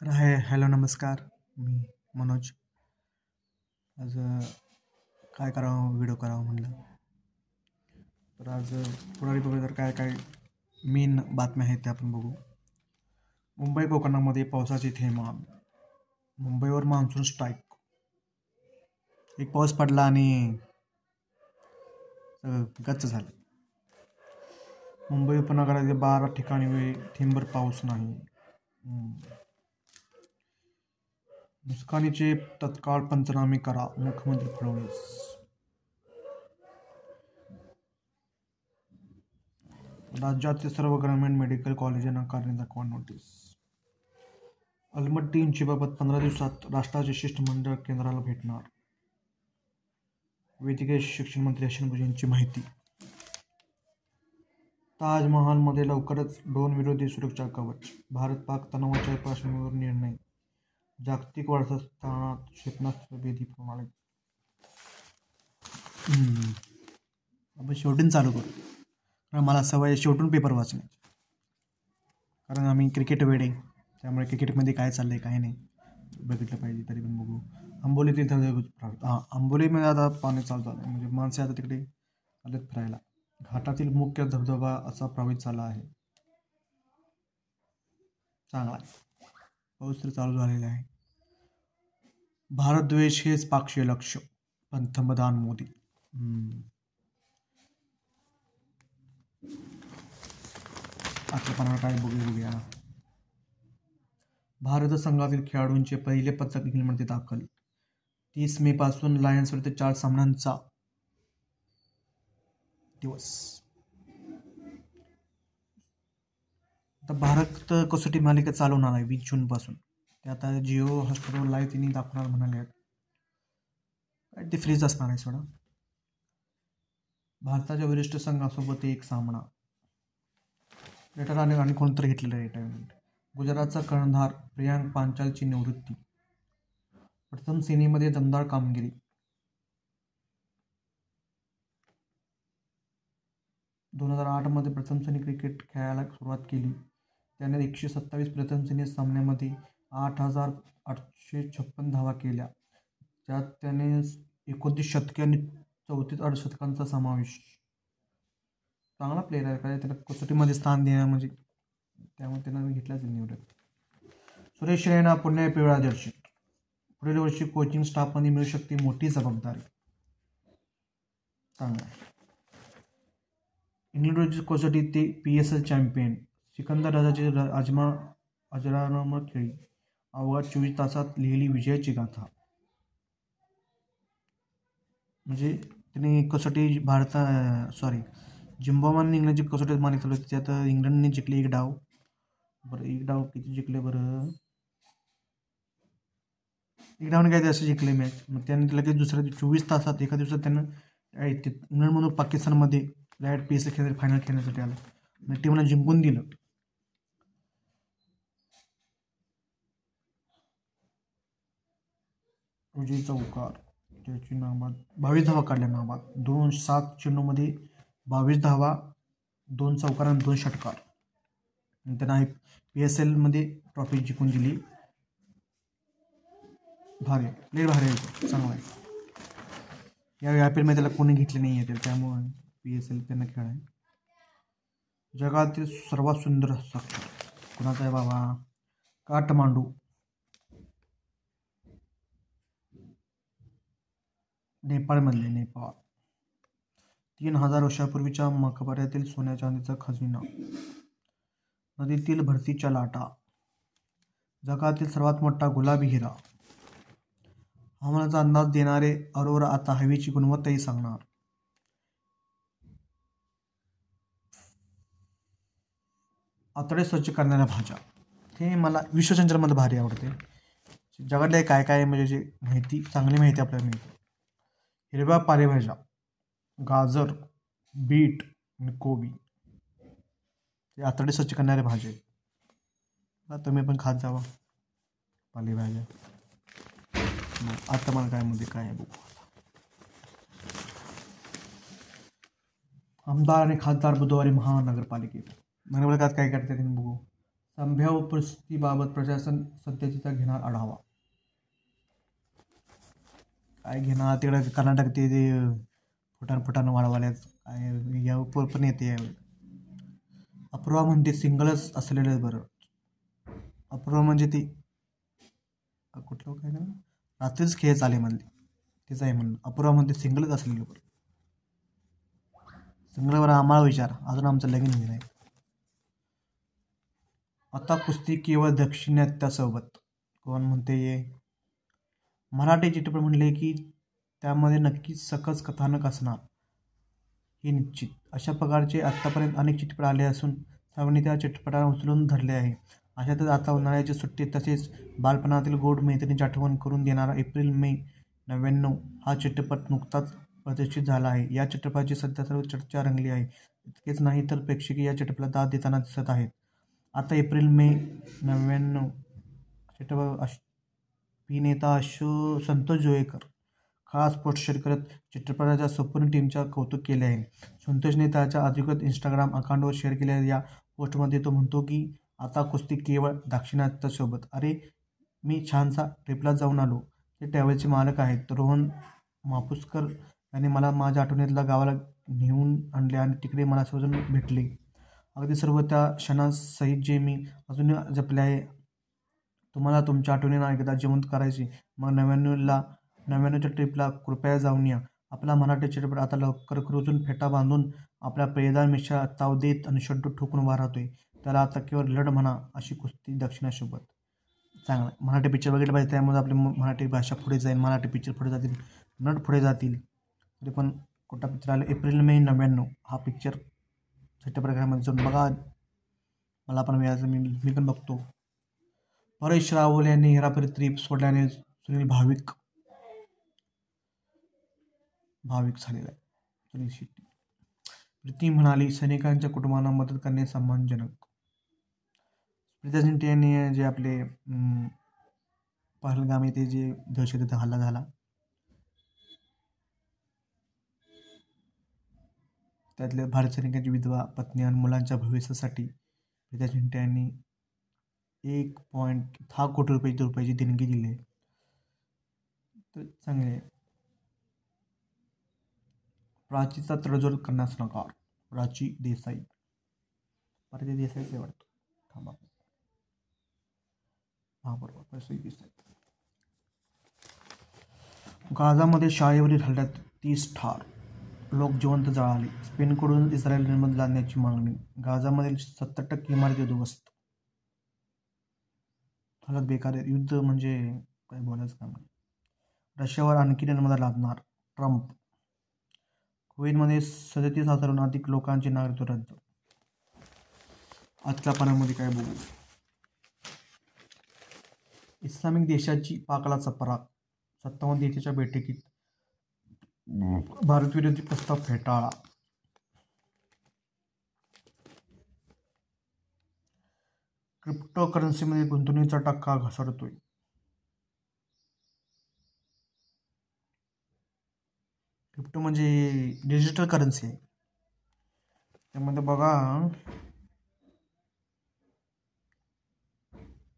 तर आहे हॅलो नमस्कार. मी मनोज. आज काय करावं व्हिडिओ करावं म्हणलं. तर आज पुढारी बघूया तर काय काय मेन बातम्या आहेत त्या आपण बघू. मुंबई कोकणामध्ये पावसाची थैमान. मुंबईवर मान्सून स्ट्राईक. एक पाऊस पडला आणि सगळं गच्च झालं. मुंबई उपनगरातील 12 ठिकाणी थेंबर पाऊस नाही. नुकसानीचे तत्काळ पंचनामे करा, मुख्यमंत्री फडणवीस. राज्यातील सर्व ग्रामीण मेडिकल कॉलेजांना कारणे दाखवा नोटीस. अलमट्टी उंचीबाबत 15 दिवसात राष्ट्राचे शिष्टमंडळ केंद्राला भेटणार. वैद्यकीय शिक्षण मंत्री अश्विनी भुजबळ यांची माहिती. ताजमहालमध्ये लवकरच ड्रोन विरोधी सुरक्षा कवच. भारत पाक तणावाच्या पार्श्वभूमीवर निर्णय. जागतिक वारसा स्थानात क्षेपणास्त्र भेदी प्रणाली. आपण शेवटून चालू करू, कारण मला सवय शेवटून पेपर वाचण्याची. कारण आम्ही क्रिकेट वेडे, त्यामुळे क्रिकेटमध्ये काय चाललंय काय नाही बघितलं पाहिजे. तरी पण बघू. आंबोलीतील आंबोलीमध्ये आता पाणी चालू झालं, म्हणजे माणसे आता तिकडे आलेत फिरायला. घाटातील मुख्य धबधबा असा प्रभावित झाला आहे. चांगला आहे, पाऊस तर चालू झालेला आहे. भारत द्वेष हेच पाकचे लक्ष्य, पंतप्रधान मोदी. आता काय बघूया. भारत संघातील खेळाडूंचे पहिले पथक इंग्लंडमध्ये दाखल. 30 मे पासून लायन्स विरुद्ध 4 सामन्यांचा दिवस. आता भारत कसोटी मालिका चालवणार आहे 20 जून पासून. ते आता जिओ हॉटस्टारवर लाईव्ह तिने दाखवणार म्हणाले आहेत. काय ते फ्रीज असणार आहे सोडा. भारताच्या वरिष्ठ संघासोबत एक सामना. रिटायर आणि कोणतरी घेतलेलं आहे रिटायरमेंट. गुजरातचा कर्णधार प्रियांक पांचालची निवृत्ती. प्रथम श्रेणीमध्ये दमदार कामगिरी. 2008 मध्ये प्रथम श्रेणी क्रिकेट खेळायला सुरुवात केली. त्याने 127 प्रथम श्रेणी सामन्यांमध्ये 8,856 धावा केल्या, ज्यात त्याने 29 शतके आणि 34 अर्धशतकांचा समावेश. चांगला प्लेयर आहे, काय त्याला कसोटीमध्ये स्थान देणं म्हणजे, त्यामुळे त्यांना घेतल्याच निवडत. सुरेश रैना पुन्हा पिवळा जर्सी. पुढील वर्षी कोचिंग स्टाफमध्ये मिळू शकते मोठी जबाबदारी. चांगला आहे. इंग्लंड कसोटी ते PSL चॅम्पियन. सिकंदर राजाची अजरामर खेळी. अवघ्या 24 तासात लिहिली विजयाची गाथा. म्हणजे त्याने कसोटी झिम्बाब्वे इंग्लंडची कसोटी मालिका चालू होती. त्यात इंग्लंडने जिंकले 1 डाव. बरं 1 डाव किती जिंकले बरं, 1 डावने काय ते असे जिंकले मॅच. मग त्याने लगेच दुसऱ्या 24 तासात एका दिवसात त्यानं इंग्लंडमधून पाकिस्तानमध्ये डायरेक्ट PSL फायनल खेळण्यासाठी आलं आणि टीमला जिंकून दिलं. विजय चौकार त्याची नाबाद 22 धावा काढल्या. नाबाद 2-7 चेंडूमध्ये 22 धावा, 2 चौकार आणि 2 षटकार. त्यांना PSL मध्ये ट्रॉफी जिंकून दिली. भारी प्लेयर, भारी आहे, चांगला आहे. या IPL मध्ये त्याला कोणी घेतले नाही आहे, त्यामुळे PSL त्यांना खेळ आहे. जगातील सर्वात सुंदर हस्ताक्षर कुणाचा आहे बाबा? काठमांडू. नेपाळमधले. नेपाळ. 3000 वर्षापूर्वीच्या मकबऱ्यातील सोन्या चांदीचा खजिना. नदीतील भरतीच्या लाटा. जगातील सर्वात मोठा गुलाबी हिरा. हवामानाचा अंदाज देणारे अरोरा आता हवेची गुणवत्ताही सांगणार. आतडे स्वच्छ करणाऱ्या भाज्या. हे मला विश्वसंचारमध्ये भारी आवडते. जगातले काय काय म्हणजे जे माहिती, चांगली माहिती आपल्याला मिळते. हिरव्या पालेभाज्या. गाजर, बीट आणि कोबी हे आतडे स्वच्छ करणाऱ्या भाज्या आहेत. तुम्ही पण खात जावा पालेभाज्या. आता मला काय मध्ये काय बघू. आमदार आणि खासदार बुधवारी महानगरपालिकेत. नगरपालिकेत काय करते बघू. संभाव्य परिस्थितीबाबत प्रशासन सध्याचा घेणार आढावा. काय घेणार तिकडे कर्नाटक ते फुटाण वाढवाल्यात काय यावर पण येते. अपूर्वा म्हणते सिंगलच असलेलं बरं. अपूर्वा म्हणजे ती कुठलं काय ना रात्रीच खेळ चाले म्हणले तिचं आहे म्हणून. अपूर्वा म्हणते सिंगलच असलेलं बरं. सिंगलवर आम्हाला विचार, अजून आमचं लगीन होईल नाही. आता कुस्ती केवळ दक्षिणात्यासोबत. कोण म्हणते ये मराठी चित्रपट म्हणले की त्यामध्ये नक्कीच सकस कथानक असणार हे निश्चित. अशा प्रकारचे आत्तापर्यंत अनेक चित्रपट आले असून सर्वांनी त्या चित्रपटांना उचलून धरले आहे. अशातच आता उन्हाळ्याची सुट्टी तसेच बालपणातील गोड मैत्रिणीची आठवण करून देणारा एप्रिल मे 99 हा चित्रपट नुकताच प्रदर्शित झाला आहे. या चित्रपटाची सध्या सर्व चर्चा रंगली आहे. इतकेच नाही तर प्रेक्षकही या चित्रपटाला दाद देताना दिसत आहेत. आता एप्रिल मे 99 चित्रपट अभिनेता संतोष जोगळेकर खास पोस्ट शेअर करत चित्रपटाच्या संपूर्ण टीमच्या कौतुक केले आहे. संतोषने त्याच्या अधिकृत इंस्टाग्राम अकाउंटवर शेअर केलेल्या या पोस्टमध्ये तो म्हणतो की आता कुस्ती केवळ दाक्षिणात्यासोबत. अरे मी छानसा ट्रिपला जाऊन आलो. ते ट्रॅव्हलचे मालक आहेत रोहन मापुसकर यांनी मला माझ्या आठवणीतल्या गावाला नेऊन आणले आणि तिकडे मला सर्वजण भेटले. अगदी सर्व त्या क्षणांसहित जे मी अजूनही जपले आहे. तुम्हाला तुमच्या आठवणींना एकदा जिवंत करायची मग 99च्या ट्रिपला कृपया जाऊन या. आपला मराठी चित्रपट आता लवकर रुजून फेटा बांधून आपल्या प्रियदार मिशा ताव देत आणि शड्डू ठोकून उभा राहतोय. त्याला आता केवळ लढ म्हणा अशी कुस्ती दक्षिणासोबत. चांगलं मराठी पिक्चर बघितलं पाहिजे. त्यामुळे आपली मराठी भाषा पुढे जाईल. मराठी पिक्चर पुढे जातील. नट पुढे जातील. तरी पण कुठला पिक्चर आला एप्रिल मे 99 हा पिक्चर चित्रपटगृहामध्ये जाऊन बघा. मला पण मिळायचं मी पण बघतो. परेश रावल यांनी हेराफेरी ट्रिप सोडल्याने सुनील भाविक झालेला आहे. सुनील शेट्टी. प्रीती म्हणाली सैनिकांच्या कुटुंबांना मदत करणे सन्मानजनक. प्रीती शेट्टी यांनी जे आपले पहलगाम येथे जे दहशती हल्ला झाला त्यातल्या भारत सैनिकांची विधवा पत्नी आणि मुलांच्या भविष्यासाठी प्रीती शेट्टी यांनी 1.6 कोटी रुपयाची देणगी दिली. तर चांगले. प्राचीचा तडजोड करण्यास नकार. प्राची देसाई. प्राची देसाईच वाटतं. थांबा हा बरोबर प्राची देसाई. गाझामध्ये शाळेवरील हल्ल्यात 30 ठार. लोक जिवंत जळाले. स्पेनकडून इस्रायल निर्बंध लादण्याची मागणी. गाझामधील 70% इमारती उद्ध्वस्त. हालत बेकार आहे. युद्ध म्हणजे काय बोलायचं काम नाही. रशियावर आणखी निर्बंध लादणार ट्रम्प. कुवेतमध्ये 37,000हून अधिक लोकांचे नागरिकत्व रद्द. आजच्या पानामध्ये काय बघू. इस्लामिक देशाची पाकला चपराक. 57 देशाच्या बैठकीत भारतविरोधी प्रस्ताव फेटाळला. क्रिप्टोकरन्सीमध्ये गुंतवणुकीचा टक्का घसरतोय. क्रिप्टो म्हणजे डिजिटल करन्सी आहे. त्यामध्ये बघा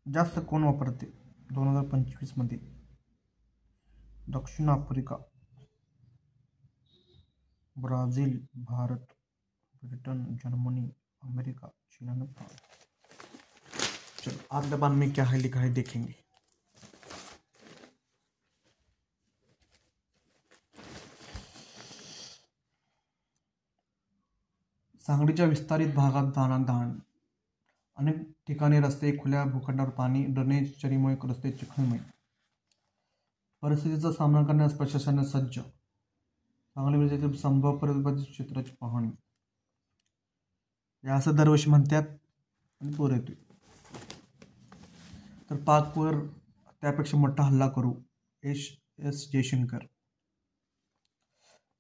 जास्त कोण वापरते 2025 मध्ये. दक्षिण Africa, Brazil, Bharat, Britain, Germany, America, चीन आणि फ्रांस. चलो आज बार में क्या है लिखा है देखेंगे. सांगलीच्या विस्तारित भागात दाणादाण. अनेक ठिकाणी रस्ते खुल्या भूखंडावर पाणी. ड्रेनेज चरीमुळे रस्ते चिखलमय. परिस्थितीचा सामना करण्यास प्रशासनाने सज्ज. सांगली जिल्ह्यातील संभाव्य प्रतिबंधित क्षेत्राची पाहणी. या असं दरवर्षी म्हणतात आणि पूर येतोय. तर पाकवर त्यापेक्षा मोठा हल्ला करू. एस जयशंकर.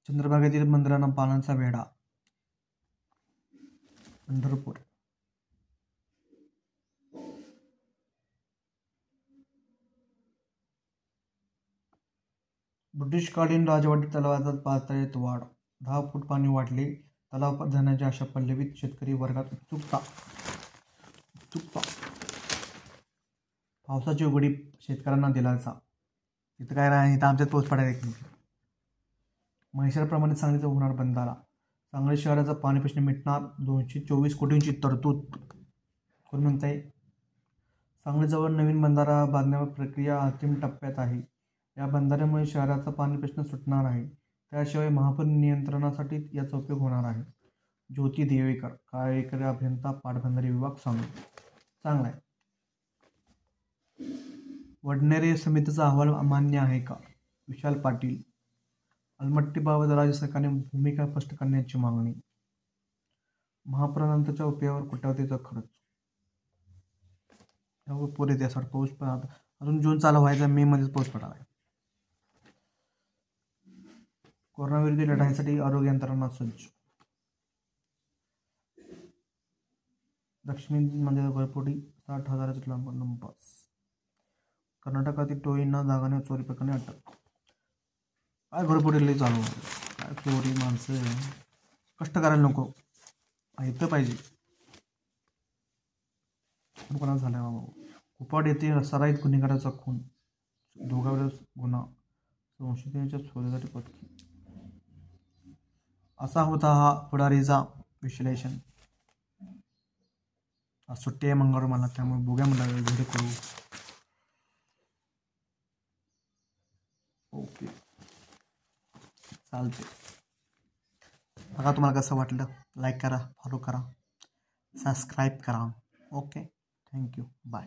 चंद्रभागेतील मंदिरांना पाण्याचा वेढा. पंढरपूर. ब्रिटिशकालीन राजवाडी तलावाचा पातळीत वाढ. 10 फूट पाणी वाढले. तलाव जाण्याच्या अशा पल्लवीत शेतकरी वर्गात उत्सुकता. पावसाची उघडी शेतकऱ्यांना दिलासा. इथं काय नाही, इथं आमच्यात पाऊस पडायला एक नाही. म्हैसाळप्रमाणे सांगलीचा होणार बंधारा. सांगली शहराचा पाणी प्रश्न मिटणार. 224 कोटींची तरतूद. कोण म्हणताय? सांगलीजवळ नवीन बंधारा बांधण्यावर प्रक्रिया अंतिम टप्प्यात आहे. या बंधाऱ्यामुळे शहराचा पाणी प्रश्न सुटणार आहे. त्याशिवाय महापूर नियंत्रणासाठी याचा उपयोग होणार आहे. ज्योती देवेकर, कार्यकारी अभियंता, पाटबंधारे विभाग, सांगली. चांगला आहे. वडनेरे समितीचा अहवाल अमान्य आहे का? विशाल पाटील. अलमट्टीबाबत राज्य सरकारने भूमिका स्पष्ट करण्याची मागणी. महापुरानंतरच्या उपयावर कोट्यावधीचा खर्च. पुरे त्यासाठी पाऊस पण अजून जून चालू व्हायचा, मे मध्येच पाऊस पडाला आहे. कोरोनाविरोधी लढाईसाठी आरोग्य यंत्रणा सज्ज. दक्षिणमध्ये घरपोटी 60,000 लंपास. कर्नाटकातील टोळींना दागाने चोरी प्रकरणी अटक. काय घरपोटी लई चालू आहे, काय चोरी, माणसं कष्ट करायला नको, ऐकतं पाहिजे. कोणाला झालं बाबा. कुपाड येथे सराईत गुन्हेगाराचा खून, दोघांवर गुन्हा, संशयितांच्या शोधासाठी पथकी. असा होता हा पुढारीचा विश्लेषण. आज सुट्टी आहे मंगळवार मला, त्यामुळे बघूया मला व्हिडिओ करू. ओके, चालते. बघा तुम्हाला कसं वाटलं, लाईक करा, फॉलो करा, सबस्क्राईब करा. Okay, thank you, bye.